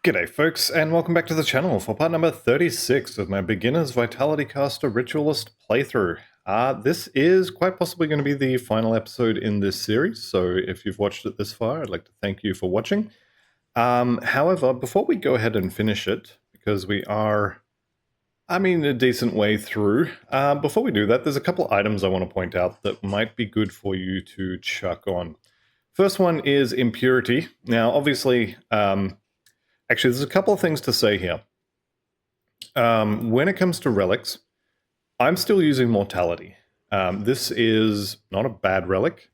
G'day folks, and welcome back to the channel for part number 36 of my Beginner's Vitality Caster Ritualist playthrough. This is quite possibly going to be the final episode in this series, so if you've watched it this far, I'd like to thank you for watching. However, before we go ahead and finish it, because we are, a decent way through, before we do that, there's a couple items I want to point out that might be good for you to chuck on. First one is impurity. Now, obviously, actually, there's a couple of things to say here. When it comes to relics, I'm still using mortality. This is not a bad relic.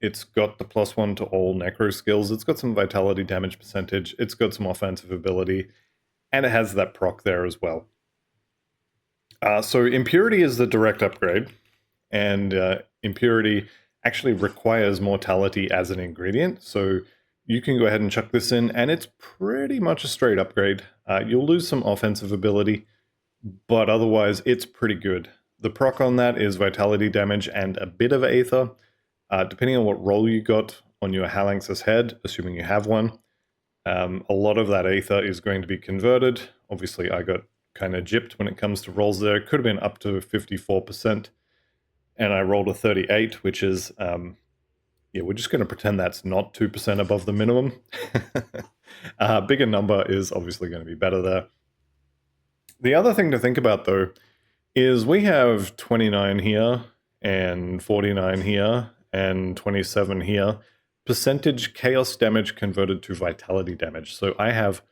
It's got the +1 to all necro skills. It's got some vitality damage percentage. It's got some offensive ability. And it has that proc there as well. So impurity is the direct upgrade. And impurity actually requires mortality as an ingredient. So you can go ahead and chuck this in, and it's pretty much a straight upgrade. You'll lose some offensive ability, but otherwise it's pretty good. The proc on that is vitality damage and a bit of Aether, depending on what roll you got on your Halanx's head, assuming you have one. A lot of that Aether is going to be converted. Obviously, I got kind of gypped when it comes to rolls there. It could have been up to 54%, and I rolled a 38, which is... yeah, we're just going to pretend that's not 2% above the minimum. Bigger number is obviously going to be better there. The other thing to think about, though, is we have 29 here, and 49 here, and 27 here. Percentage chaos damage converted to vitality damage. So I have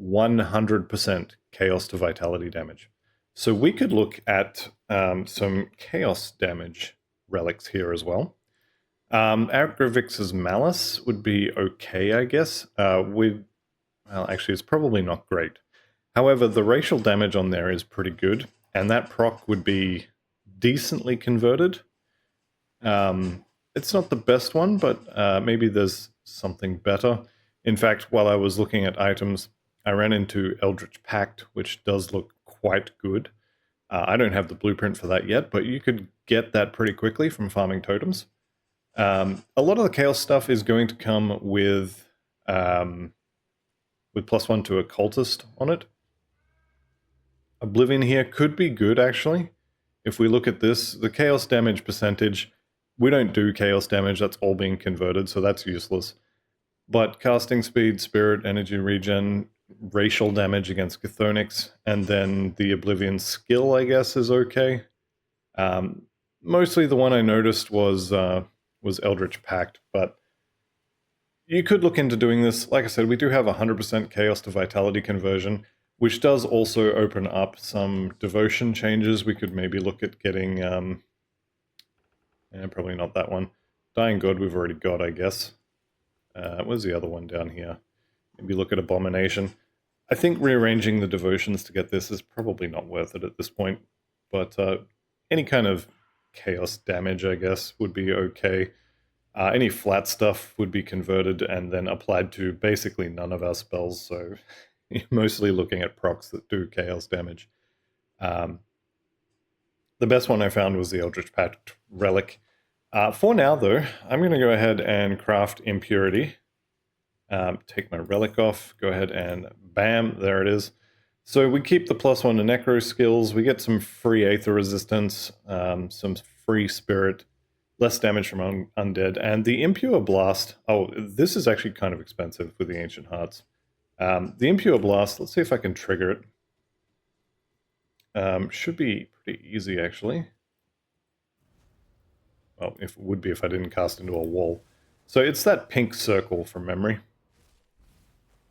100% chaos to vitality damage. So we could look at some chaos damage relics here as well. Agravix's Malice would be okay, I guess. Well, actually, it's probably not great. However, the racial damage on there is pretty good, and that proc would be decently converted. It's not the best one, but maybe there's something better. In fact, while I was looking at items, I ran into Eldritch Pact, which does look quite good. I don't have the blueprint for that yet, but you could get that pretty quickly from farming totems. A lot of the chaos stuff is going to come with +1 to occultist on it. Oblivion here could be good, actually. If we look at this, the chaos damage percentage, we don't do chaos damage, that's all being converted, so that's useless. But casting speed, spirit, energy regen, racial damage against Chthonics, and then the Oblivion skill, I guess, is okay. Mostly the one I noticed was Eldritch Pact, but you could look into doing this. Like I said, we do have 100% chaos to vitality conversion, which does also open up some devotion changes. We could maybe look at getting, probably not that one. Dying God we've already got, I guess. Where's the other one down here? Maybe look at Abomination. I think rearranging the devotions to get this is probably not worth it at this point, but any kind of chaos damage, I guess, would be okay. Any flat stuff would be converted and then applied to basically none of our spells, so you're mostly looking at procs that do chaos damage. The best one I found was the Eldritch Pact Relic. For now, though, I'm going to go ahead and craft Impurity. Take my relic off, go ahead and bam, there it is. So we keep the +1 to necro skills, we get some free Aether resistance, some free spirit, less damage from undead, and the Impure Blast. Oh, this is actually kind of expensive with the Ancient Hearts. The Impure Blast, let's see if I can trigger it. Should be pretty easy, actually. Well, it would be if I didn't cast into a wall. So it's that pink circle from memory.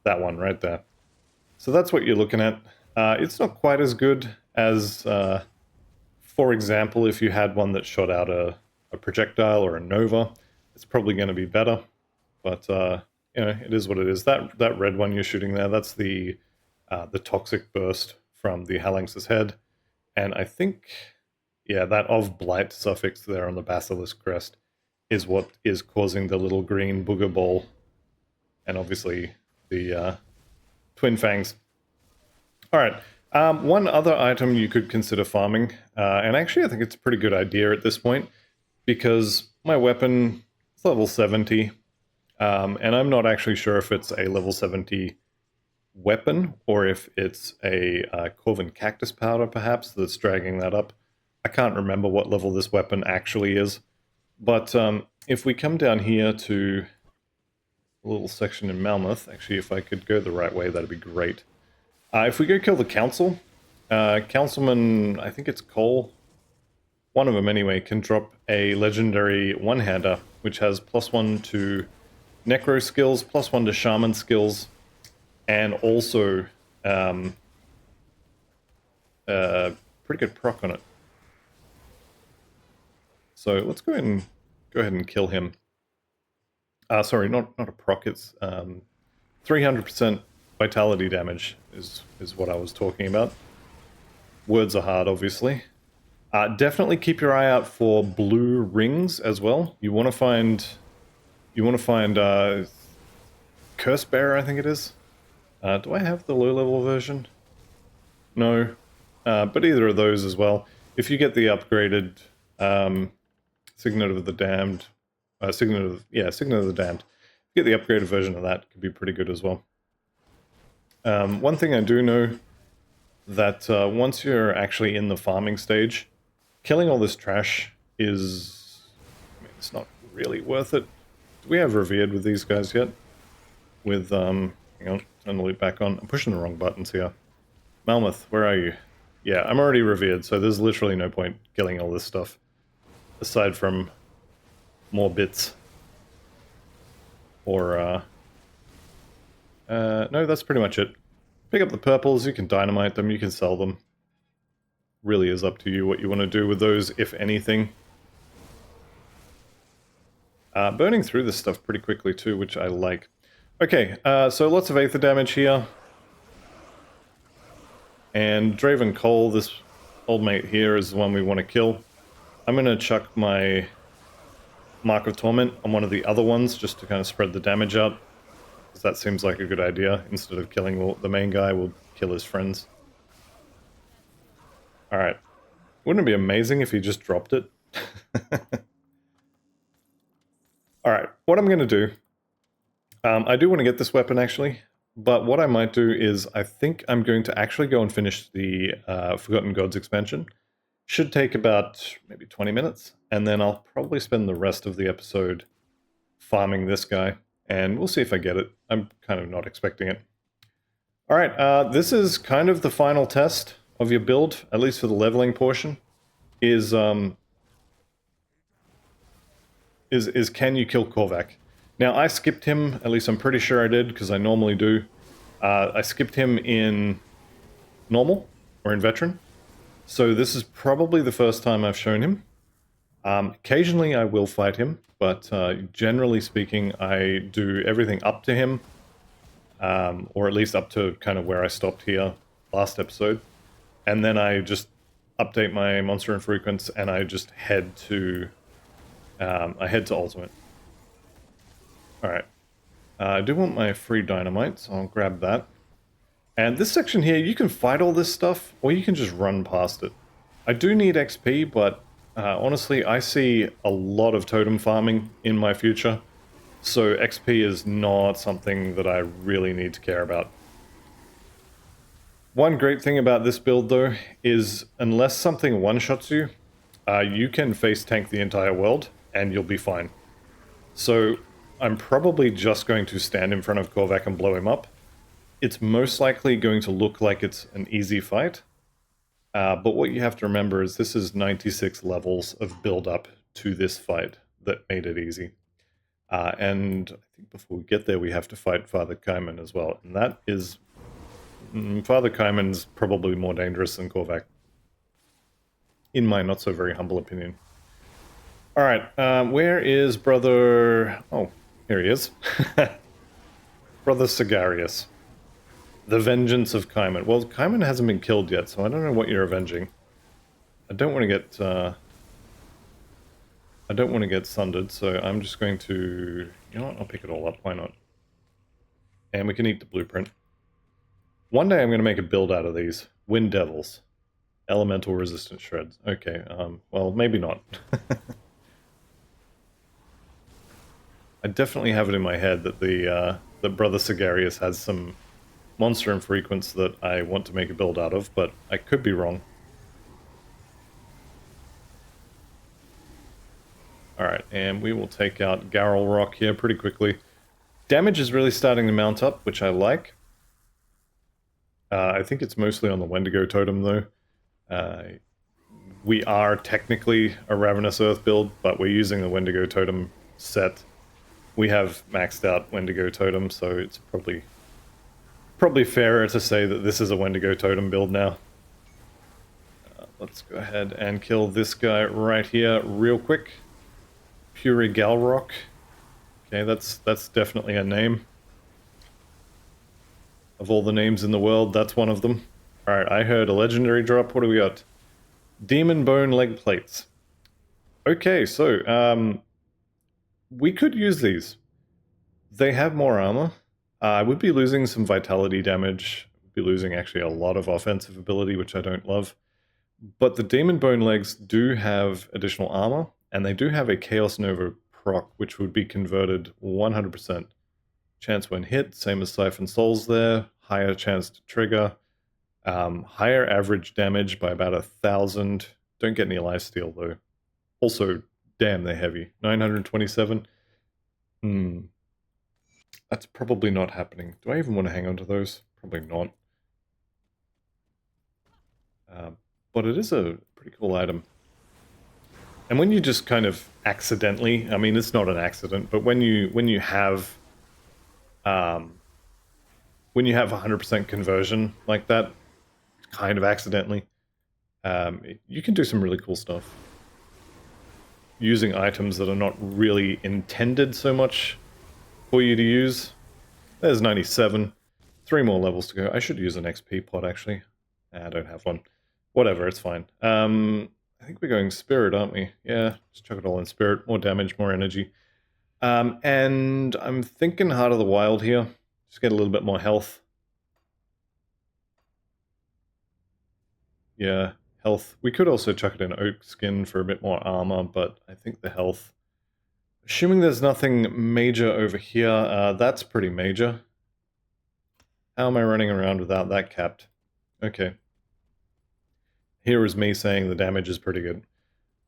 That one right there. So that's what you're looking at. It's not quite as good as, for example, if you had one that shot out a projectile or a nova. It's probably going to be better, but it is what it is. That red one you're shooting there, that's the toxic burst from the Halanx's head, and I think, yeah, that of blight suffix there on the basilisk crest is what is causing the little green booger ball, and obviously the twin fangs. All right. One other item you could consider farming, and actually I think it's a pretty good idea at this point, because my weapon is level 70, and I'm not actually sure if it's a level 70 weapon, or if it's a Corvin cactus powder, perhaps, that's dragging that up. I can't remember what level this weapon actually is. But if we come down here to a little section in Malmouth, actually, if I could go the right way, that'd be great. If we go kill the council, Councilman, I think it's Cole, one of them anyway, can drop a legendary one-hander, which has +1 to Necro skills, +1 to Shaman skills, and also pretty good proc on it. So let's go ahead and kill him. Sorry, not a proc. It's 300% vitality damage is what I was talking about. Words are hard, obviously. Definitely keep your eye out for blue rings as well. You want to find Curse Bearer, I think it is. Do I have the low level version? No, but either of those as well. If you get the upgraded Signet of the Damned, Signet of the Damned. Get the upgraded version of that, could be pretty good as well. One thing I do know, that once you're actually in the farming stage, killing all this trash is, I mean, it's not really worth it. Do we have Revered with these guys yet? With, hang on, turn the loop back on. I'm pushing the wrong buttons here. Malmouth, where are you? Yeah, I'm already Revered, so there's literally no point killing all this stuff. Aside from more bits. Or, no, that's pretty much it. Pick up the purples, you can dynamite them, you can sell them. Really is up to you what you want to do with those, if anything. Burning through this stuff pretty quickly too, which I like. Okay, so lots of Aether damage here. And Draven Cole, this old mate here, is the one we want to kill. I'm going to chuck my Mark of Torment on one of the other ones, just to kind of spread the damage out. Because that seems like a good idea. Instead of killing the main guy, we'll kill his friends. Alright. Wouldn't it be amazing if he just dropped it? Alright, what I'm going to do... I do want to get this weapon, actually. But what I might do is, I think I'm going to actually go and finish the Forgotten Gods expansion. Should take about maybe 20 minutes. And then I'll probably spend the rest of the episode farming this guy. And we'll see if I get it. I'm kind of not expecting it. Alright, this is kind of the final test of your build, at least for the leveling portion, is can you kill Korvac? Now, I skipped him, at least I'm pretty sure I did, because I normally do. I skipped him in normal, or in veteran. So this is probably the first time I've shown him. Occasionally I will fight him, but generally speaking, I do everything up to him, or at least up to kind of where I stopped here last episode. And then I just update my monster infrequence, and I just head to ultimate. Alright. I do want my free dynamite, so I'll grab that. And this section here, you can fight all this stuff, or you can just run past it. I do need XP, but honestly, I see a lot of totem farming in my future, so XP is not something that I really need to care about. One great thing about this build, though, is unless something one-shots you, you can face tank the entire world, and you'll be fine. So I'm probably just going to stand in front of Korvac and blow him up. It's most likely going to look like it's an easy fight, but what you have to remember is this is 96 levels of build-up to this fight that made it easy. And I think before we get there, we have to fight Father Kaiman as well, and that is... Father Kaiman's probably more dangerous than Korvac, in my not-so-very-humble opinion. Alright, where is Brother... Oh, here he is. Brother Sigarius. The Vengeance of Kaiman. Well, Kaiman hasn't been killed yet, so I don't know what you're avenging. I don't want to get... I don't want to get sundered, so I'm just going to... You know what, I'll pick it all up, why not? And we can eat the blueprint. One day I'm going to make a build out of these. Wind Devils. Elemental resistant shreds. Okay, well, maybe not. I definitely have it in my head that the that Brother Sigarius has some monster infrequents that I want to make a build out of, but I could be wrong. Alright, and we will take out Garrel Rock here pretty quickly. Damage is really starting to mount up, which I like. I think it's mostly on the Wendigo Totem, though. We are technically a Ravenous Earth build, but we're using the Wendigo Totem set. We have maxed out Wendigo Totem, so it's probably fairer to say that this is a Wendigo Totem build now. Let's go ahead and kill this guy right here real quick. Puri Galrock. Okay, that's definitely a name. Of all the names in the world, that's one of them. Alright, I heard a legendary drop. What do we got? Demon Bone Leg Plates. Okay, so, we could use these. They have more armor. I would be losing some vitality damage. Would be losing actually a lot of offensive ability, which I don't love. But the Demon Bone Legs do have additional armor, and they do have a Chaos Nova proc, which would be converted 100%. Chance when hit, same as Siphon Souls there. Higher chance to trigger. Higher average damage by about 1,000. Don't get any lifesteal though. Also, damn, they're heavy. 927. That's probably not happening. Do I even want to hang on to those? Probably not. But it is a pretty cool item. And when you just kind of accidentally, I mean, it's not an accident, but when you have 100% conversion like that, kind of accidentally, you can do some really cool stuff. Using items that are not really intended so much for you to use. There's 97. 3 more levels to go. I should use an XP pot, actually. I don't have one. Whatever, it's fine. I think we're going Spirit, aren't we? Yeah, just chuck it all in Spirit. More damage, more energy. And I'm thinking Heart of the Wild here. Just get a little bit more health. Yeah, health. We could also chuck it in Oak Skin for a bit more armor, but I think the health... Assuming there's nothing major over here, that's pretty major. How am I running around without that capped? Okay. Here is me saying the damage is pretty good.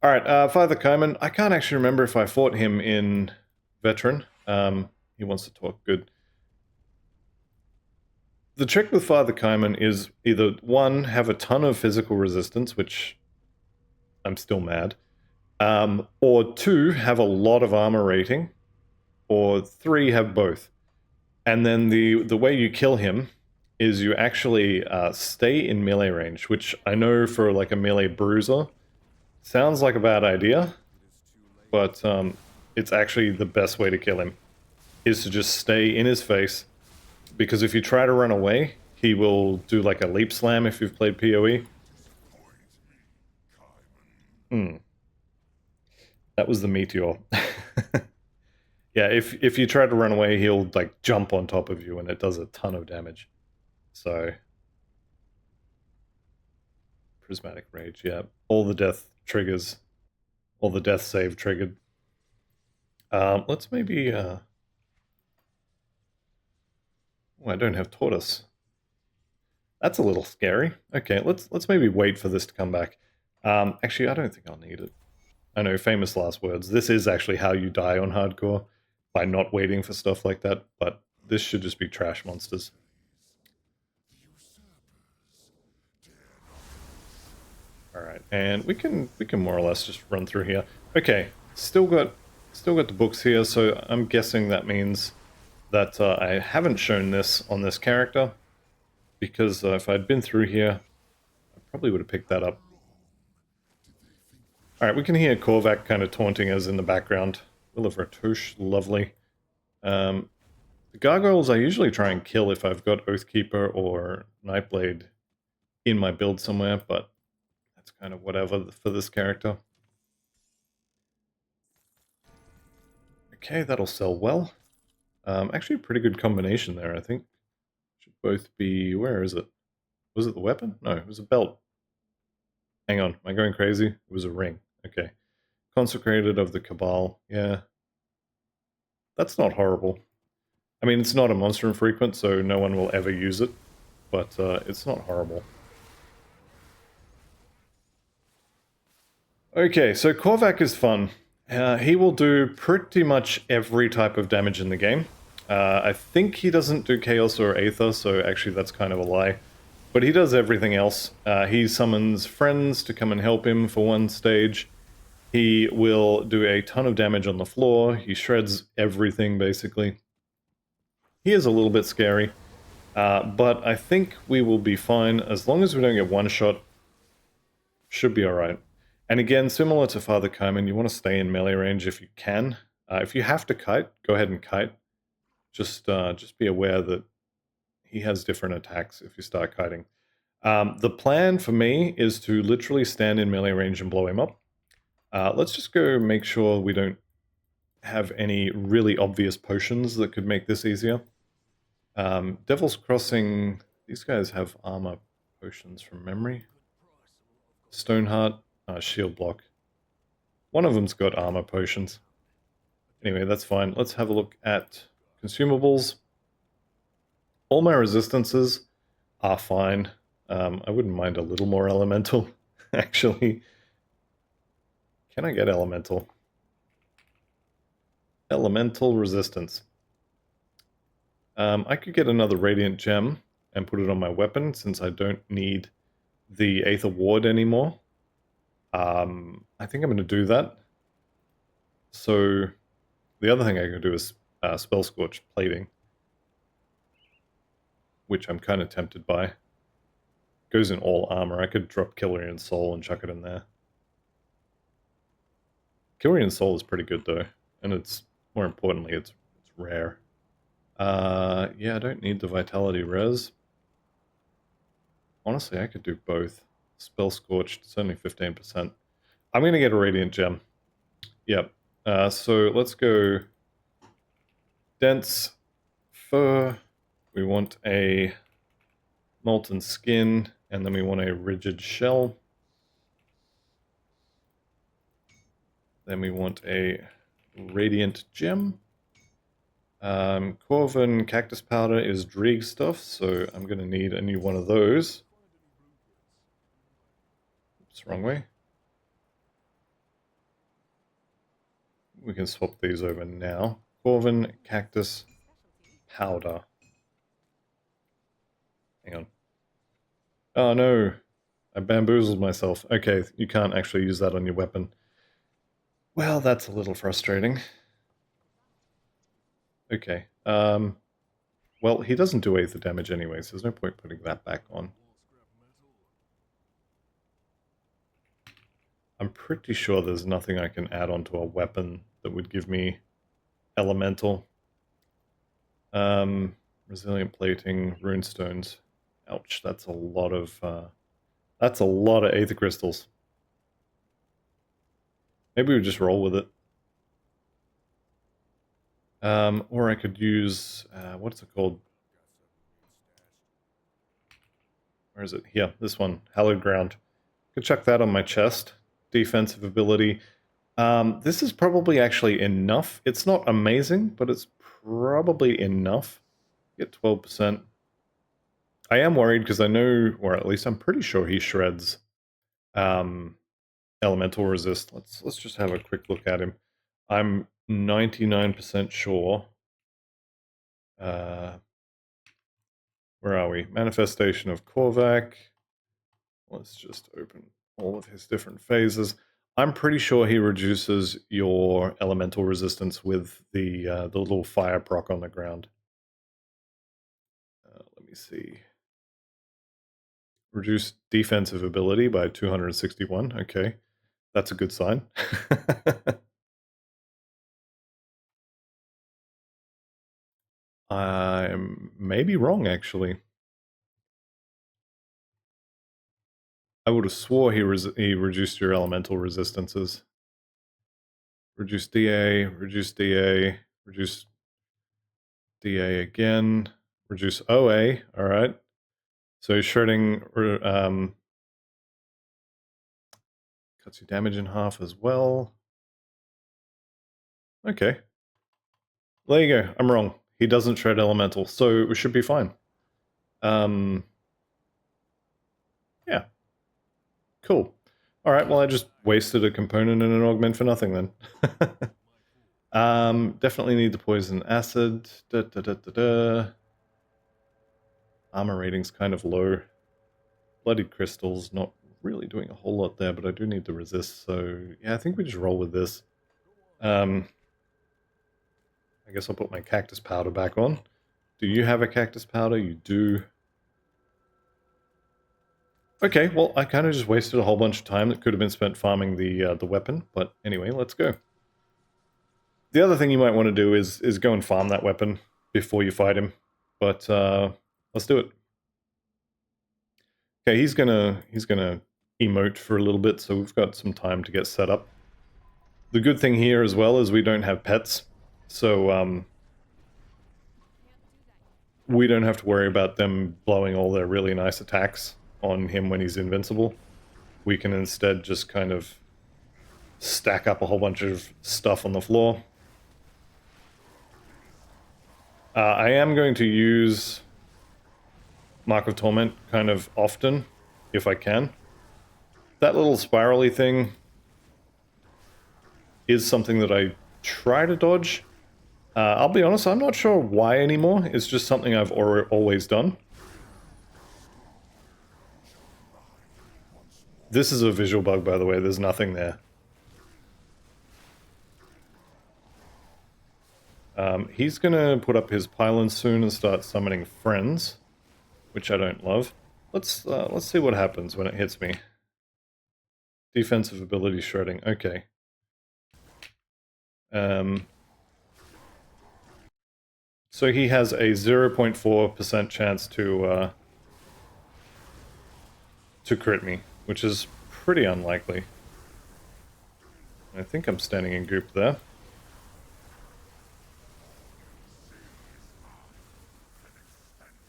Alright, Father Kaiman. I can't actually remember if I fought him in Veteran. He wants to talk good. The trick with Father Kaiman is either, 1, have a ton of physical resistance, which I'm still mad, or 2, have a lot of armor rating, or 3, have both. And then the way you kill him is you actually stay in melee range, which I know for like a melee bruiser sounds like a bad idea, but it's actually the best way to kill him, is to just stay in his face, because if you try to run away, he will do like a leap slam if you've played PoE. That was the meteor. Yeah, if you try to run away, he'll like jump on top of you and it does a ton of damage. So, Prismatic Rage, yeah. All the death triggers. All the death save triggered. Let's maybe... Oh, I don't have Tortoise. That's a little scary. Okay, let's maybe wait for this to come back. Actually, I don't think I'll need it. I know, famous last words. This is actually how you die on hardcore, by not waiting for stuff like that, but this should just be trash monsters. Alright, and we can more or less just run through here. Okay, still got the books here, so I'm guessing that means that I haven't shown this on this character, because if I'd been through here, I probably would have picked that up. Alright, we can hear Korvac kind of taunting us in the background. Will of Ratouche, lovely. The gargoyles I usually try and kill if I've got Oathkeeper or Nightblade in my build somewhere, but that's kind of whatever for this character. Okay, that'll sell well. Actually a pretty good combination there, I think. Should both be... where is it? Was it the weapon? No, it was a belt. Hang on, am I going crazy? It was a ring. Okay. Consecrated of the Cabal. Yeah. That's not horrible. I mean, it's not a monster infrequent, so no one will ever use it, but it's not horrible. Okay, so Korvac is fun. He will do pretty much every type of damage in the game. I think he doesn't do Chaos or Aether, so actually that's kind of a lie. But he does everything else. He summons friends to come and help him for one stage. He will do a ton of damage on the floor. He shreds everything, basically. He is a little bit scary, but I think we will be fine. As long as we don't get one shot, should be alright. And again, similar to Father Kaiman, you want to stay in melee range if you can. If you have to kite, go ahead and kite. Just be aware that he has different attacks if you start kiting. The plan for me is to literally stand in melee range and blow him up. Let's just go make sure we don't have any really obvious potions that could make this easier. Devil's Crossing, these guys have armor potions from memory. Stoneheart, shield block. One of them's got armor potions. Anyway, that's fine. Let's have a look at consumables. All my resistances are fine. I wouldn't mind a little more elemental, actually. Can I get elemental? Elemental resistance. I could get another radiant gem and put it on my weapon since I don't need the Aether Ward anymore. I think I'm going to do that. So the other thing I can do is Spell Scorch Plating, which I'm kind of tempted by. Goes in all armor. I could drop Kilrian Soul and chuck it in there. Kilrian Soul is pretty good though, and it's more importantly, it's rare. Yeah, I don't need the Vitality res. Honestly, I could do both. Spell Scorched, it's only 15%. I'm going to get a Radiant Gem. Yep. So let's go Dense Fur. We want a Molten Skin, and then we want a Rigid Shell. Then we want a Radiant Gem. Corvin Cactus Powder is Dreeg stuff, so I'm going to need a new one of those. Oops, wrong way. We can swap these over now. Corvin Cactus Powder. Hang on. Oh no, I bamboozled myself. Okay, you can't actually use that on your weapon. Well, that's a little frustrating. Okay. Well, he doesn't do Aether damage anyway, so there's no point putting that back on. I'm pretty sure there's nothing I can add onto a weapon that would give me elemental. Resilient plating, runestones. Ouch, that's a lot of Aether crystals. Maybe we just roll with it. Or I could use what's it called? Where is it? Here, this one, Hallowed Ground. Could chuck that on my chest. Defensive ability. This is probably actually enough. It's not amazing, but it's probably enough. Get 12%. I am worried because I know, or at least I'm pretty sure he shreds elemental resist. Let's just have a quick look at him. I'm 99% sure. Where are we? Manifestation of Korvac. Let's just open all of his different phases. I'm pretty sure he reduces your elemental resistance with the little fire proc on the ground. Let me see. Reduce defensive ability by 261. Okay, that's a good sign. I may be wrong, actually. I would have swore he reduced your elemental resistances. Reduce DA, reduce DA, reduce DA again, reduce OA, alright. So shredding cuts your damage in half as well. Okay. There you go, I'm wrong. he doesn't shred elemental, so we should be fine. Yeah. Cool. Alright, well I just wasted a component and an augment for nothing then. Definitely need the poison acid. Armor rating's kind of low. Bloodied crystals, not really doing a whole lot there, but I do need the resist, so yeah, I think we just roll with this. I guess I'll put my cactus powder back on. Do you have a cactus powder? You do. Okay, well, I kind of just wasted a whole bunch of time that could have been spent farming the weapon, but anyway, let's go. The other thing you might want to do is go and farm that weapon before you fight him, but let's do it. Okay, he's gonna emote for a little bit, so we've got some time to get set up. The good thing here as well is we don't have pets, so we don't have to worry about them blowing all their really nice attacks on him when he's invincible. We can instead just kind of stack up a whole bunch of stuff on the floor. I am going to use Mark of Torment kind of often, if I can. That little spirally thing is something that I try to dodge. I'll be honest, I'm not sure why anymore. It's just something I've always done. This is a visual bug, by the way. There's nothing there. He's gonna put up his pylon soon and start summoning friends, which I don't love. Let's see what happens when it hits me. Defensive ability shredding. Okay. So he has a 0.4% chance to crit me, which is pretty unlikely. I think I'm standing in goop there.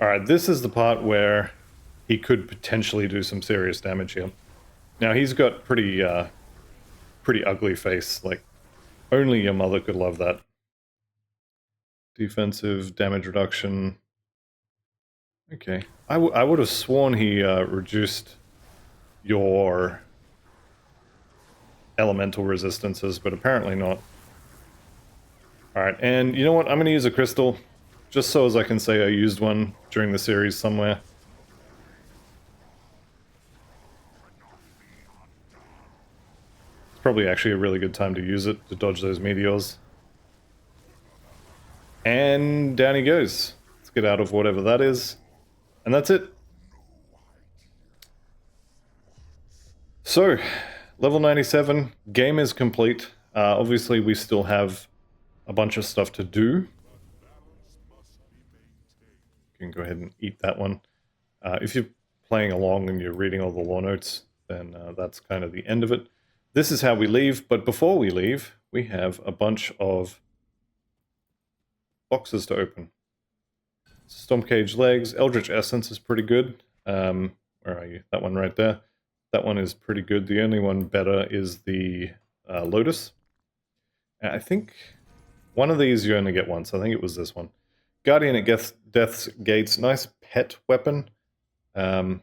Alright, this is the part where he could potentially do some serious damage here. Now, he's got pretty ugly face, like, only your mother could love that. Defensive damage reduction. Okay. I would have sworn he reduced your elemental resistances, but apparently not. Alright, and you know what? I'm going to use a crystal, just so as I can say I used one during the series somewhere. It's probably actually a really good time to use it, to dodge those meteors. And down he goes. Let's get out of whatever that is. And that's it. So, level 97, game is complete. Obviously, we still have a bunch of stuff to do. You can go ahead and eat that one. If you're playing along and you're reading all the lore notes, then that's kind of the end of it. This is how we leave, but before we leave, we have a bunch of boxes to open. Stormcage legs, Eldritch Essence is pretty good. Where are you? That one right there. That one is pretty good. The only one better is the Lotus. I think one of these you only get once. I think it was this one. Guardian at Death's Gates. Nice pet weapon. I don't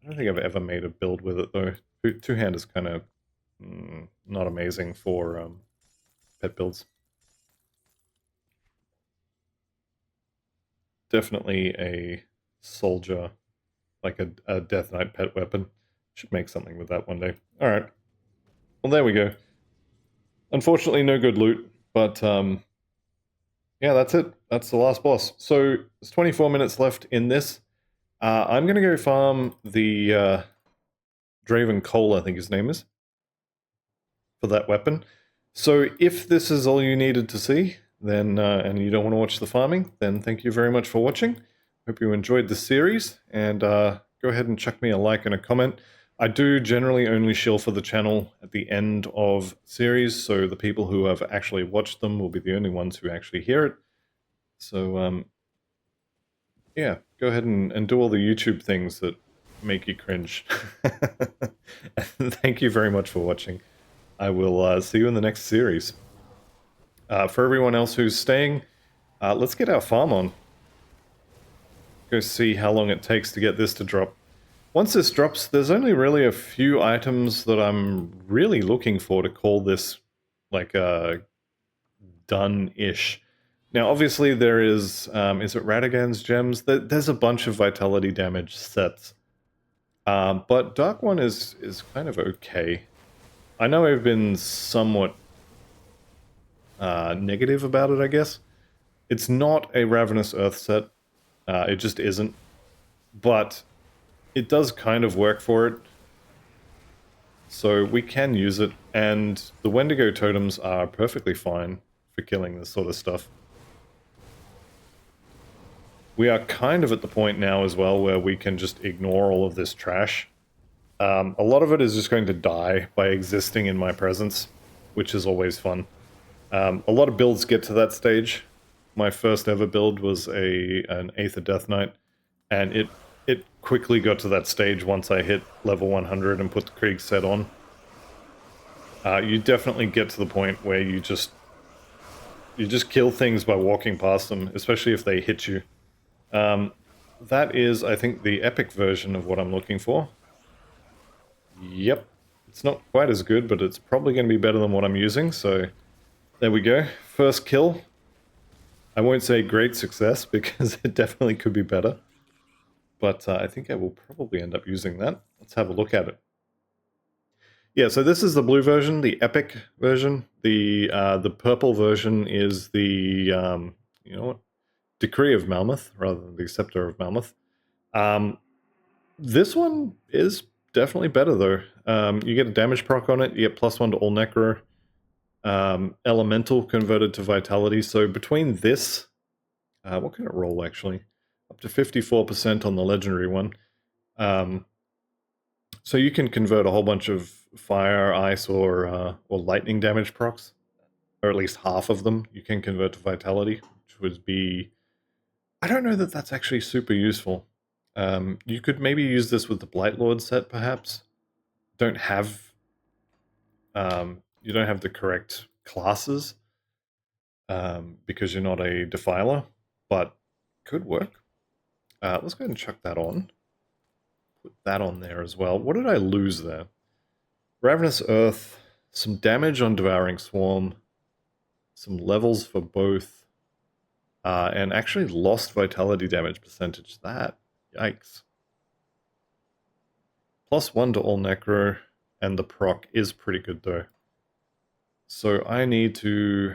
think I've ever made a build with it, though. Two-hand is kind of not amazing for pet builds. Definitely a soldier, like a Death Knight pet weapon. Should make something with that one day. Alright. Well, there we go. Unfortunately, no good loot, but yeah, that's it. That's the last boss. So, there's 24 minutes left in this. I'm going to go farm the Draven Cole, I think his name is, for that weapon. So, if this is all you needed to see, then and you don't want to watch the farming, then thank you very much for watching. Hope you enjoyed the series, and go ahead and chuck me a like and a comment. I do generally only shill for the channel at the end of series, so the people who have actually watched them will be the only ones who actually hear it. So, yeah, go ahead and do all the YouTube things that make you cringe. Thank you very much for watching. I will see you in the next series. For everyone else who's staying, Let's get our farm on. Go see how long it takes to get this to drop. Once this drops, there's only really a few items that I'm really looking for to call this like done-ish. Now, obviously, there is it Radagon's gems? There's a bunch of vitality damage sets, but Dark One is kind of okay. I know I've been somewhat negative about it, I guess. It's not a Ravenous Earth set. It just isn't. But it does kind of work for it. So we can use it, and the Wendigo totems are perfectly fine for killing this sort of stuff. We are kind of at the point now as well where we can just ignore all of this trash. A lot of it is just going to die by existing in my presence, which is always fun. A lot of builds get to that stage. My first ever build was an Aether Death Knight, and it quickly got to that stage once I hit level 100 and put the Krieg set on. You definitely get to the point where you just kill things by walking past them, especially if they hit you. That is, I think, the epic version of what I'm looking for. Yep. It's not quite as good, but it's probably going to be better than what I'm using, so there we go. First kill. I won't say great success, because it definitely could be better. But I think I will probably end up using that. Let's have a look at it. Yeah, so this is the blue version, the epic version. The purple version is the, you know what? Decree of Malmouth, rather than the Scepter of Malmouth. This one is definitely better, though. You get a damage proc on it, you get +1 to all Necro. Elemental converted to Vitality, so between this... what can it roll, actually? Up to 54% on the Legendary one. So you can convert a whole bunch of fire, ice, or lightning damage procs, or at least half of them you can convert to Vitality, which would be... I don't know that that's actually super useful. You could maybe use this with the Blightlord set, perhaps. Don't have... you don't have the correct classes, because you're not a Defiler, but could work. Let's go ahead and chuck that on. Put that on there as well. What did I lose there? Ravenous Earth, some damage on Devouring Swarm, some levels for both, and actually lost vitality damage percentage. That, yikes. +1 to all Necro, and the proc is pretty good though. So I need to...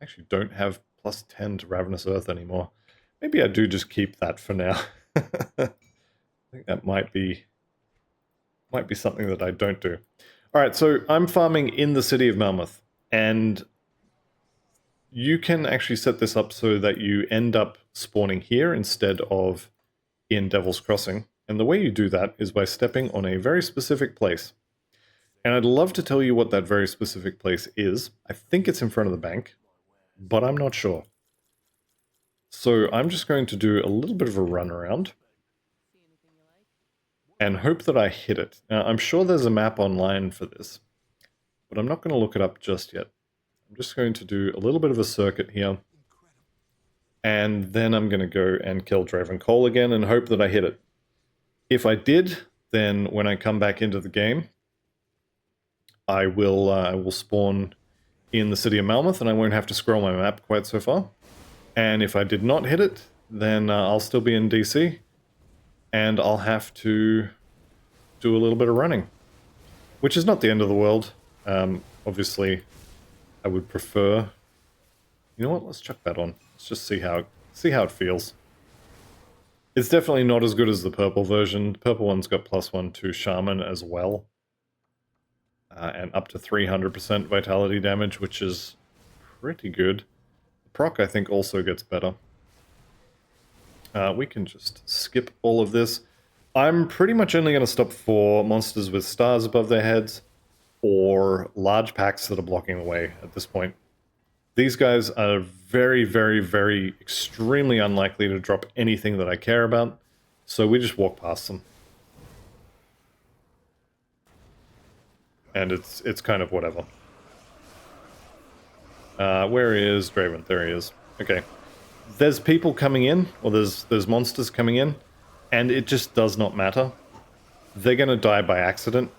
Actually don't have +10 to Ravenous Earth anymore. Maybe I do just keep that for now. I think that might be something that I don't do. Alright, so I'm farming in the city of Malmouth, and you can actually set this up so that you end up spawning here instead of in Devil's Crossing. And the way you do that is by stepping on a very specific place. And I'd love to tell you what that very specific place is. I think it's in front of the bank, but I'm not sure. So I'm just going to do a little bit of a run around and hope that I hit it. Now, I'm sure there's a map online for this, but I'm not going to look it up just yet. I'm just going to do a little bit of a circuit here, and then I'm going to go and kill Draven Cole again and hope that I hit it. If I did, then when I come back into the game, I will spawn in the city of Malmouth, and I won't have to scroll my map quite so far. And if I did not hit it, then I'll still be in DC, and I'll have to do a little bit of running, which is not the end of the world. Obviously, I would prefer... You know what? Let's chuck that on. Let's just see how it feels. It's definitely not as good as the purple version. The purple one's got +1 to Shaman as well, and up to 300% vitality damage, which is pretty good. The proc, I think, also gets better. We can just skip all of this. I'm pretty much only going to stop for monsters with stars above their heads, or large packs that are blocking the way at this point. These guys are very, very, very extremely unlikely to drop anything that I care about, so we just walk past them. And it's kind of whatever. Where is Draven? There he is. Okay. there's people coming in, or there's monsters coming in, and it just does not matter. They're going to die by accident.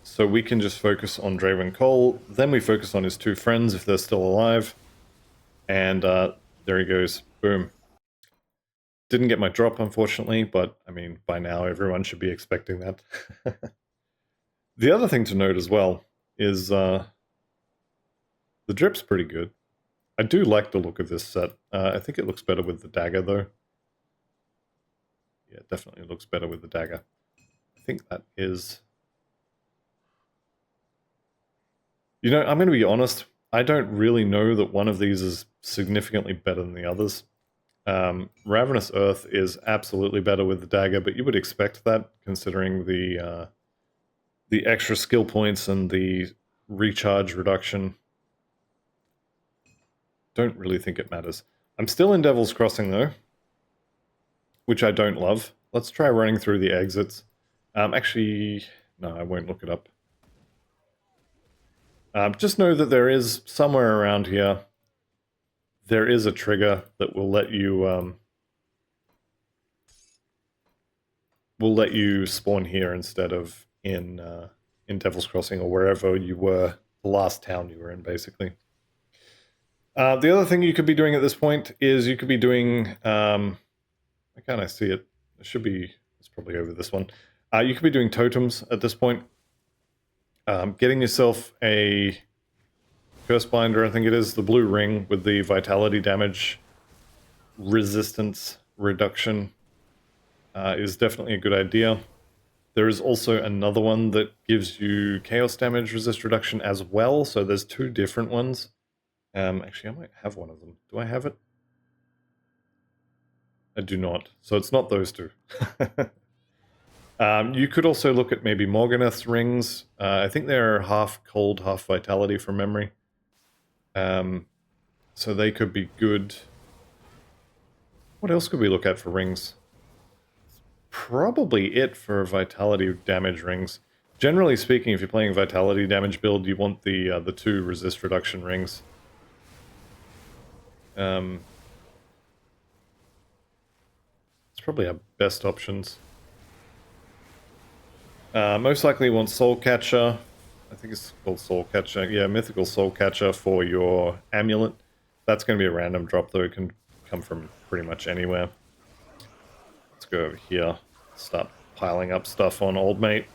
So we can just focus on Draven Cole. Then we focus on his two friends if they're still alive. And there he goes. Boom. Didn't get my drop, unfortunately, but I mean, by now everyone should be expecting that. The other thing to note as well is the drip's pretty good. I do like the look of this set. I think it looks better with the dagger, though. Yeah, it definitely looks better with the dagger. I think that is... You know, I'm going to be honest. I don't really know that one of these is significantly better than the others. Ravenous Earth is absolutely better with the dagger, but you would expect that considering the extra skill points and the recharge reduction. Don't really think it matters. I'm still in Devil's Crossing though, which I don't love. Let's try running through the exits. Actually, no, I won't look it up. Just know that there is somewhere around here, there is a trigger that will let you spawn here instead of in Devil's Crossing or wherever you were, the last town you were in, basically. The other thing you could be doing at this point is you could be doing... why can't I see it? It should be... It's probably over this one. You could be doing totems at this point. Getting yourself a Curse Binder, I think it is, the blue ring with the vitality damage resistance reduction is definitely a good idea. There is also another one that gives you chaos damage resist reduction as well, so there's two different ones. Actually, I might have one of them. Do I have it? I do not. So it's not those two. You could also look at maybe Morganeth's rings. I think they're half cold, half vitality from memory. So they could be good. What else could we look at for rings? Probably it for vitality damage rings. Generally speaking, if you're playing a vitality damage build, you want the two resist reduction rings. It's probably our best options. Most likely you want Soul Catcher. I think it's called Soul Catcher. Yeah, Mythical Soul Catcher for your amulet. That's going to be a random drop, though. It can come from pretty much anywhere. Let's go over here. Start piling up stuff on Old Mate.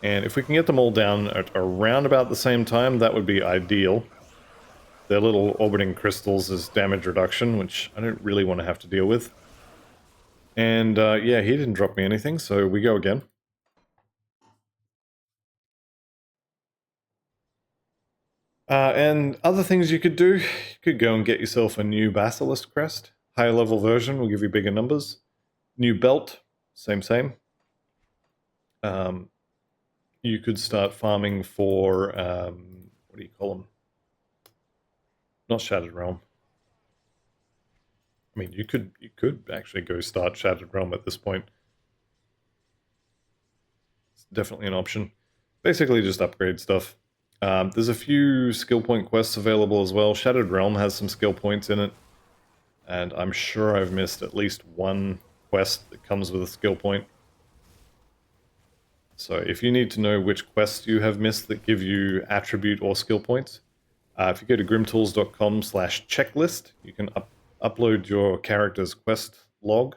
And if we can get them all down at around about the same time, that would be ideal. Their little orbiting crystals is damage reduction, which I don't really want to have to deal with. And yeah, he didn't drop me anything, so we go again. And other things you could do, you could go and get yourself a new Basilisk Crest. Higher level version will give you bigger numbers. New belt, same. You could start farming for, what do you call them? Not Shattered Realm. I mean, you could actually go start Shattered Realm at this point. It's definitely an option. Basically just upgrade stuff. There's a few skill point quests available as well. Shattered Realm has some skill points in it. And I'm sure I've missed at least one quest that comes with a skill point. So if you need to know which quests you have missed that give you attribute or skill points, if you go to grimtools.com/checklist, you can upload your character's quest log,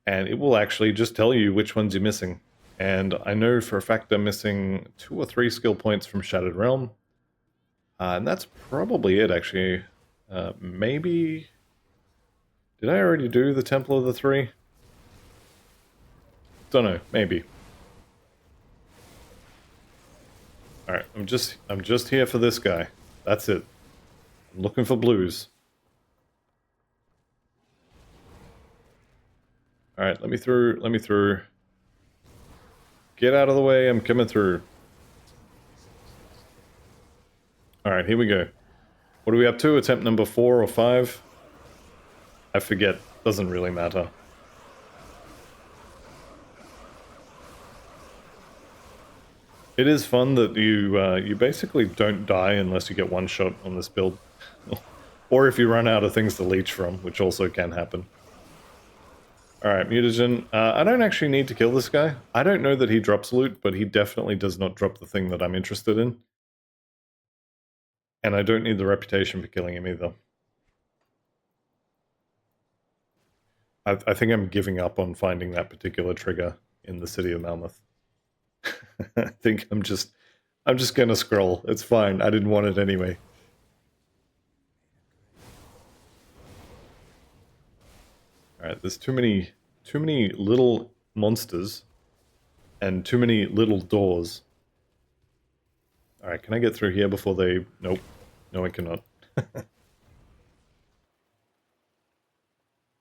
and it will actually just tell you which ones you're missing. And I know for a fact I'm missing 2 or 3 skill points from Shattered Realm. And that's probably it, actually. Maybe... Did I already do the Temple of the Three? Don't know, maybe. Alright, I'm just here for this guy. That's it. I'm looking for blues. Alright, let me through. Get out of the way, I'm coming through. Alright, here we go. What are we up to? Attempt number 4 or 5? I forget. Doesn't really matter. It is fun that you basically don't die unless you get one shot on this build. Or if you run out of things to leech from, which also can happen. Alright, mutagen. I don't actually need to kill this guy. I don't know that he drops loot, but he definitely does not drop the thing that I'm interested in. And I don't need the reputation for killing him either. I think I'm giving up on finding that particular trigger in the city of Malmouth. I think I'm just gonna scroll. It's fine. I didn't want it anyway. Alright, there's too many little monsters and too many little doors. Alright, can I get through here before they... Nope. No, I cannot.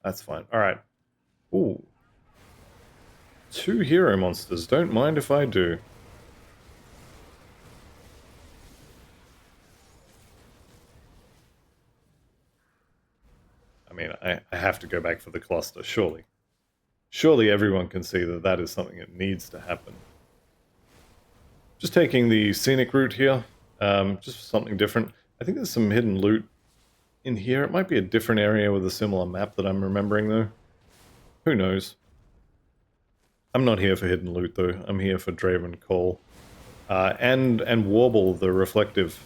That's fine. Alright. Ooh. 2 hero monsters. Don't mind if I do. I mean, I have to go back for the cluster, surely. Surely everyone can see that that is something that needs to happen. Just taking the scenic route here. Just something different. I think there's some hidden loot in here. It might be a different area with a similar map that I'm remembering, though. Who knows? I'm not here for hidden loot, though. I'm here for Draven Coal. And Warble, the reflective.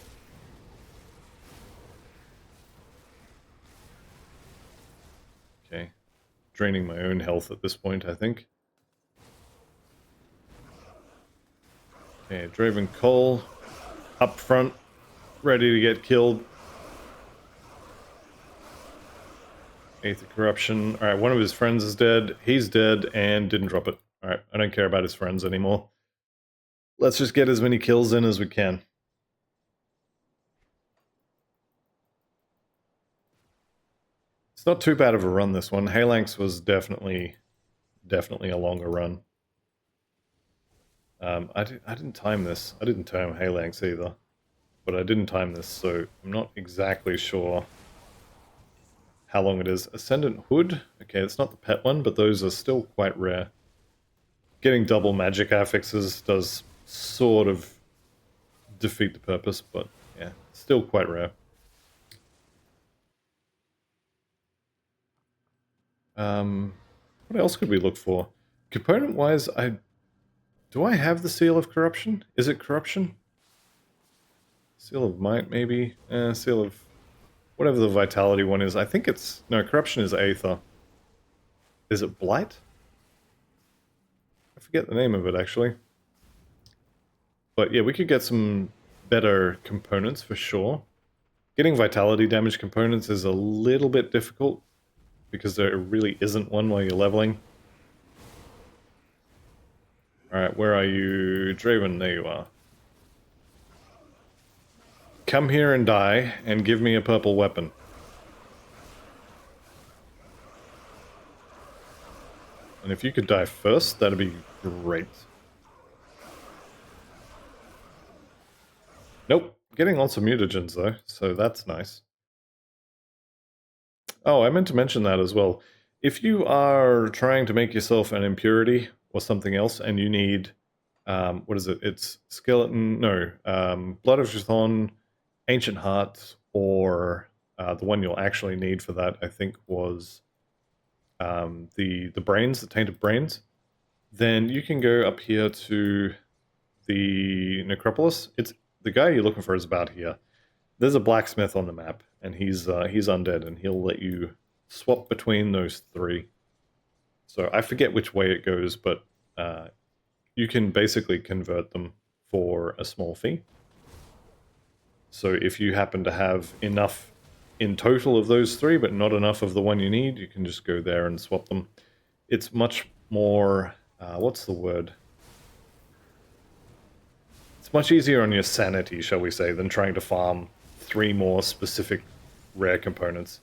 Okay. Draining my own health at this point, I think. Okay, Draven Coal. Up front. Ready to get killed. Eighth of Corruption. Alright, one of his friends is dead. He's dead and didn't drop it. Alright, I don't care about his friends anymore. Let's just get as many kills in as we can. It's not too bad of a run, this one. Halanx was definitely a longer run. I didn't time this. I didn't time Halanx either. But I didn't time this, so I'm not exactly sure how long it is. Ascendant Hood. Okay, it's not the pet one, but those are still quite rare. Getting double magic affixes does sort of defeat the purpose, but yeah, still quite rare. What else could we look for? Component-wise, do I have the Seal of Corruption? Is it Corruption? Seal of Might, maybe? Seal of... whatever the Vitality one is. I think it's... no, Corruption is Aether. Is it Blight? I forget the name of it, actually. But yeah, we could get some better components for sure. Getting Vitality damage components is a little bit difficult, because there really isn't one while you're leveling. Alright, where are you? Draven, there you are. Come here and die, and give me a purple weapon. And if you could die first, that'd be great. Nope, getting lots of mutagens though, so that's nice. Oh, I meant to mention that as well. If you are trying to make yourself an impurity or something else, and you need, what is it? It's skeleton, no, Blood of Chthon, Ancient Heart, or the one you'll actually need for that, I think, was the brains, the tainted brains. Then you can go up here to the necropolis. It's the guy you're looking for is about here. There's a blacksmith on the map, and he's undead, and he'll let you swap between those 3. So I forget which way it goes, but you can basically convert them for a small fee. So if you happen to have enough in total of those 3, but not enough of the one you need, you can just go there and swap them. It's much more... what's the word? It's much easier on your sanity, shall we say, than trying to farm 3 more specific rare components.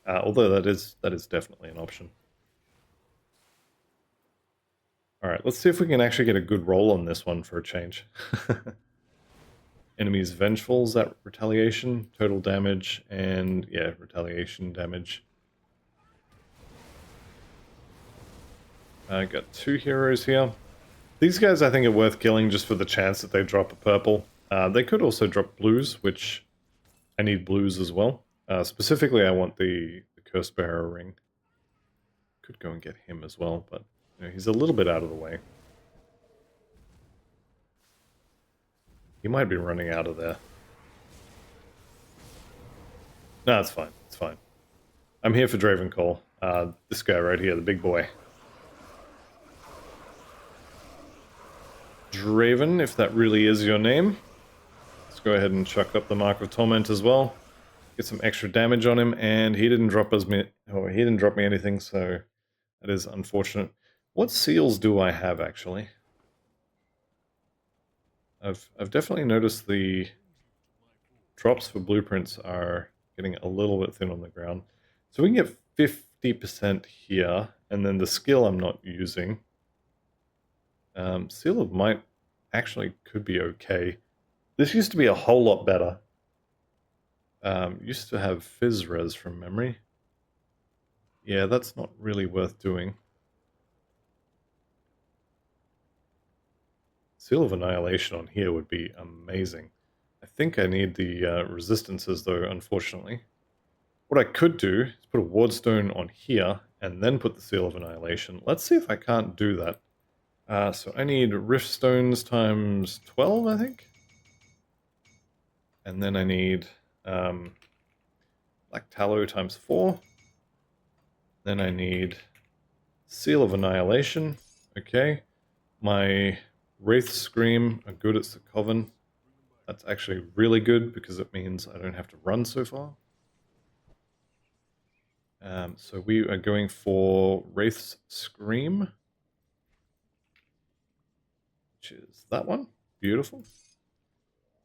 Although that is definitely an option. Alright, let's see if we can actually get a good roll on this one for a change. Enemies Vengeful, is that retaliation? Total damage, and yeah, retaliation damage. I got 2 heroes here. These guys I think are worth killing just for the chance that they drop a purple. They could also drop blues, which I need blues as well. Specifically, I want the Curse Bearer ring. Could go and get him as well, but you know, he's a little bit out of the way. He might be running out of there. No, it's fine. It's fine. I'm here for Draven Call. This guy right here, the big boy. Draven, if that really is your name. Let's go ahead and chuck up the Mark of Torment as well. Get some extra damage on him, and he didn't drop he didn't drop me anything, so that is unfortunate. What seals do I have actually? I've definitely noticed the drops for blueprints are getting a little bit thin on the ground. So we can get 50% here, and then the skill I'm not using. Seal of Might actually could be okay. This used to be a whole lot better. Used to have Fizz Res from memory. Yeah, that's not really worth doing. Seal of Annihilation on here would be amazing. I think I need the resistances though, unfortunately. What I could do is put a Wardstone on here and then put the Seal of Annihilation. Let's see if I can't do that. So I need Rift Stones times 12, I think. And then I need Black Tallow times 4. Then I need Seal of Annihilation. Okay. My Wraith Scream are good at the Coven. That's actually really good because it means I don't have to run so far. So we are going for Wraith's Scream, which is that one. Beautiful.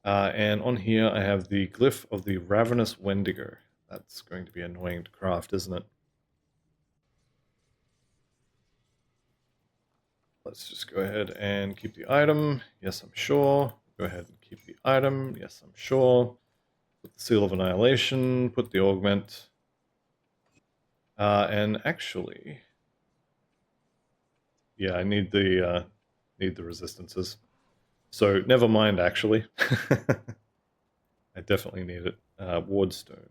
And on here I have the Glyph of the Ravenous Wendigo. That's going to be annoying to craft, isn't it? Let's just go ahead and keep the item. Yes, I'm sure. Go ahead and keep the item. Yes, I'm sure. Put the Seal of Annihilation. Put the Augment. And actually, yeah, I need the resistances. So never mind. Actually, I definitely need it. Wardstone.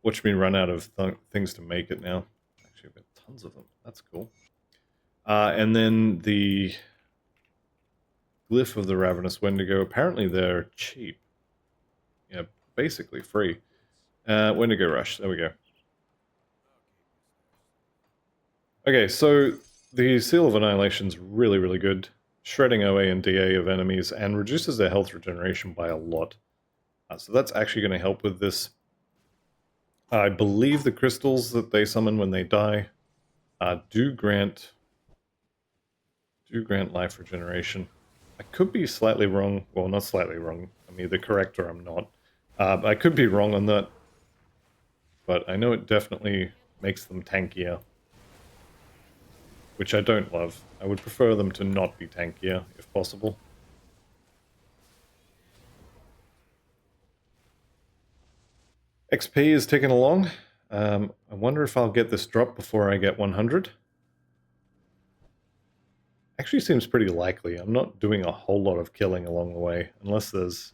Watch me run out of things to make it now. Actually, I've got tons of them. That's cool. And then the Glyph of the Ravenous Wendigo. Apparently they're cheap. Yeah, basically free. Wendigo Rush. There we go. Okay, so the Seal of Annihilation is really, really good. Shredding OA and DA of enemies and reduces their health regeneration by a lot. So that's actually going to help with this. I believe the crystals that they summon when they die do grant life regeneration. I could be slightly wrong. Well, not slightly wrong. I'm either correct or I'm not. I could be wrong on that. But I know it definitely makes them tankier. Which I don't love. I would prefer them to not be tankier, if possible. XP is ticking along. I wonder if I'll get this drop before I get 100. Actually seems pretty likely. I'm not doing a whole lot of killing along the way, unless there's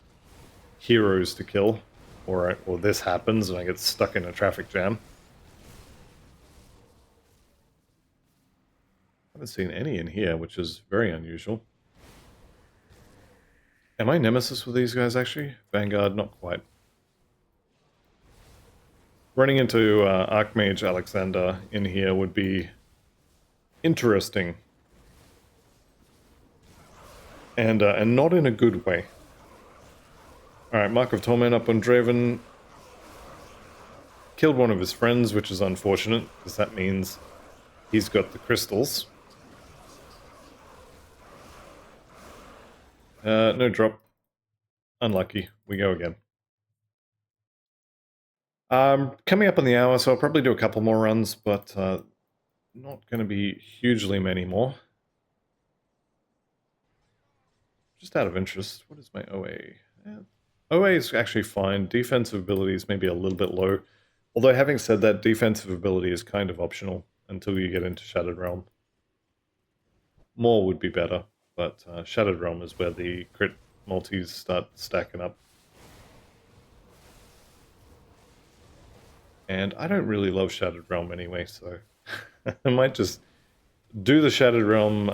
heroes to kill, or this happens and I get stuck in a traffic jam. I haven't seen any in here, which is very unusual. Am I Nemesis with these guys, actually? Vanguard, not quite. Running into Archmage Alexander in here would be interesting. And not in a good way. Alright, Mark of Torment up on Draven. Killed one of his friends, which is unfortunate, because that means he's got the crystals. No drop. Unlucky. We go again. Coming up on the hour, so I'll probably do a couple more runs, but not going to be hugely many more. Just out of interest, what is my OA? OA is actually fine. Defensive ability is maybe a little bit low. Although having said that, defensive ability is kind of optional until you get into Shattered Realm. More would be better, but Shattered Realm is where the crit multis start stacking up. And I don't really love Shattered Realm anyway, so I might just do the Shattered Realm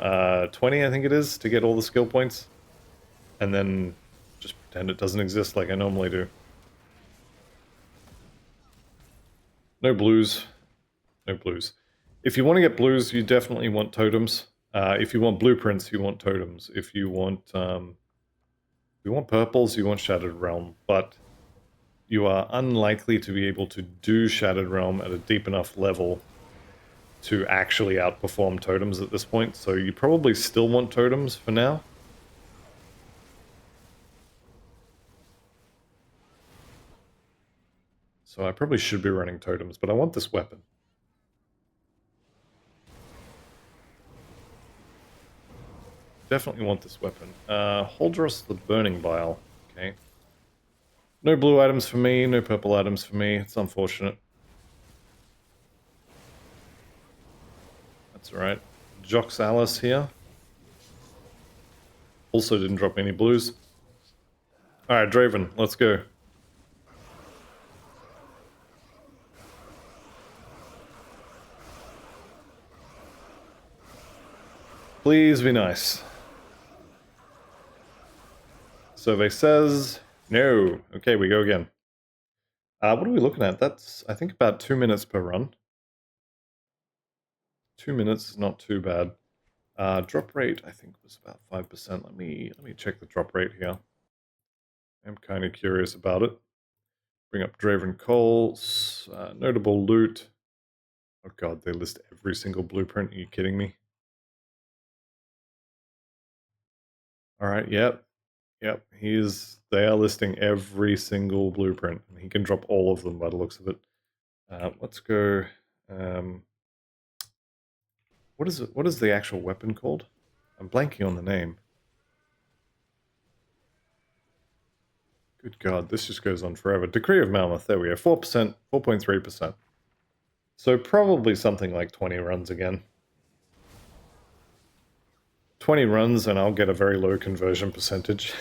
20, I think it is, to get all the skill points, and then just pretend it doesn't exist like I normally do. No blues. No blues. If you want to get blues, you definitely want totems. If you want blueprints, you want totems. If you want purples, you want Shattered Realm. But you are unlikely to be able to do Shattered Realm at a deep enough level to actually outperform totems at this point. So you probably still want totems for now. So I probably should be running totems, but I want this weapon. Definitely want this weapon. Holdros the Burning Bile. Okay. No blue items for me, no purple items for me. It's unfortunate. That's alright. Jox Alice here. Also didn't drop any blues. Alright, Draven, let's go. Please be nice. Survey says no. Okay, we go again. What are we looking at? That's, I think, about 2 minutes per run. 2 minutes is not too bad. Drop rate, I think, was about 5%. Let me check the drop rate here. I'm kind of curious about it. Bring up Draven Coals. Notable loot. Oh god, they list every single blueprint. Are you kidding me? Alright, yep. Yep, they are listing every single blueprint. He can drop all of them by the looks of it. Let's go... what is it? What is the actual weapon called? I'm blanking on the name. Good god, this just goes on forever. Decree of Malmouth, there we go. 4%, 4.3%. So probably something like 20 runs again. 20 runs and I'll get a very low conversion percentage.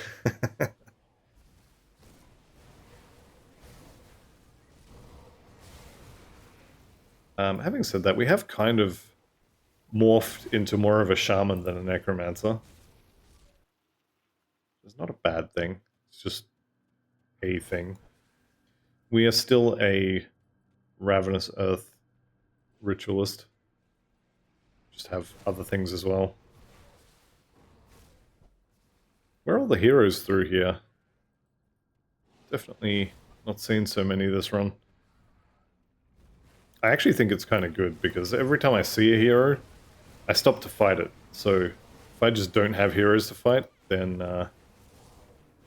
Having said that, we have kind of morphed into more of a shaman than a necromancer. It's not a bad thing. It's just a thing. We are still a Ravenous Earth Ritualist. Just have other things as well. Where are all the heroes through here? Definitely not seen so many this run. I actually think it's kind of good, because every time I see a hero, I stop to fight it. So if I just don't have heroes to fight, then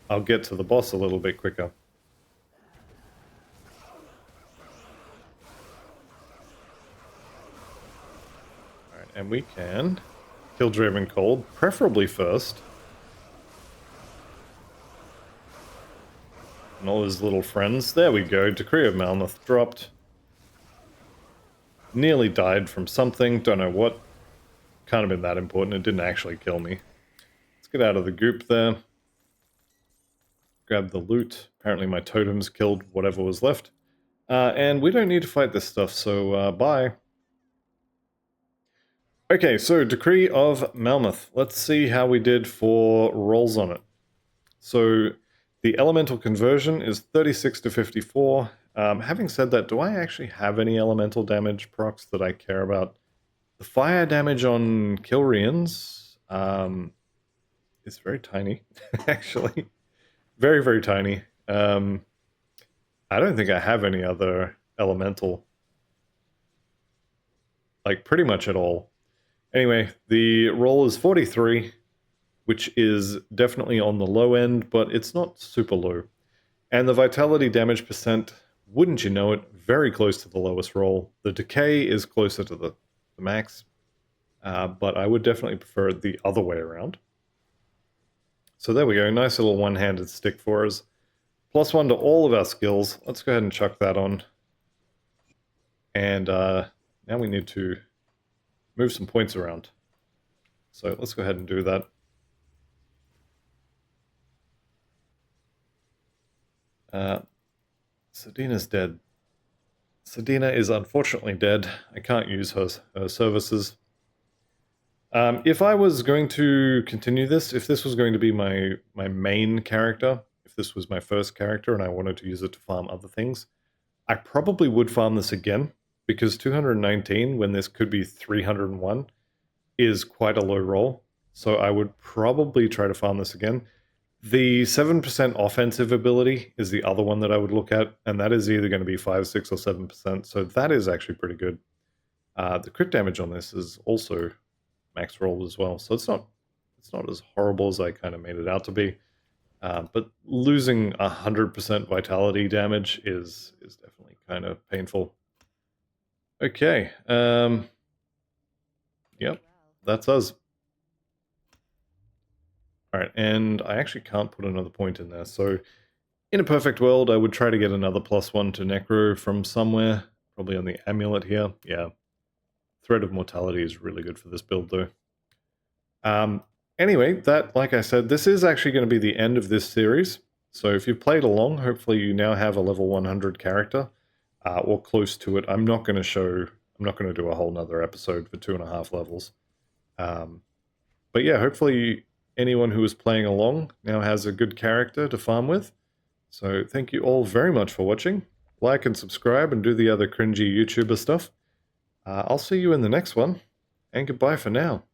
I'll get to the boss a little bit quicker. Alright, and we can kill Draven Cold, preferably first. And all his little friends. There we go, Decree of Malmouth dropped. Nearly died from something, don't know what. Can't have been that important, it didn't actually kill me. Let's get out of the goop there. Grab the loot. Apparently my totems killed whatever was left. And we don't need to fight this stuff, so bye. Okay, so Decree of Malmouth. Let's see how we did for rolls on it. So the elemental conversion is 36 to 54. Having said that, do I actually have any elemental damage procs that I care about? The fire damage on Kilrians is very tiny, actually. Very, very tiny. I don't think I have any other elemental. Like, pretty much at all. Anyway, the roll is 43, which is definitely on the low end, but it's not super low. And the vitality damage percent, wouldn't you know it, very close to the lowest roll. The decay is closer to the max, but I would definitely prefer it the other way around. So there we go, nice little one-handed stick for us. +1 to all of our skills. Let's go ahead and chuck that on. And now we need to move some points around. So let's go ahead and do that. Sedina's dead. Sedina is unfortunately dead. I can't use her services. If I was going to continue this, if this was going to be my main character, if this was my first character and I wanted to use it to farm other things, I probably would farm this again, because 219 when this could be 301 is quite a low roll. So I would probably try to farm this again. The 7% offensive ability is the other one that I would look at, and that is either going to be 5, 6, or 7%. So that is actually pretty good. The crit damage on this is also max roll as well, so it's not as horrible as I kind of made it out to be. But losing 100% vitality damage is definitely kind of painful. Okay, yep, that's us. All right, and I actually can't put another point in there, so in a perfect world, I would try to get another +1 to Necro from somewhere, probably on the amulet here. Yeah, Thread of Mortality is really good for this build, though. Anyway, that, like I said, this is actually going to be the end of this series. So if you've played along, hopefully you now have a level 100 character, or close to it. I'm not going to do a whole nother episode for 2.5 levels. But yeah, hopefully anyone who is playing along now has a good character to farm with. So thank you all very much for watching. Like and subscribe and do the other cringy YouTuber stuff. I'll see you in the next one, and goodbye for now.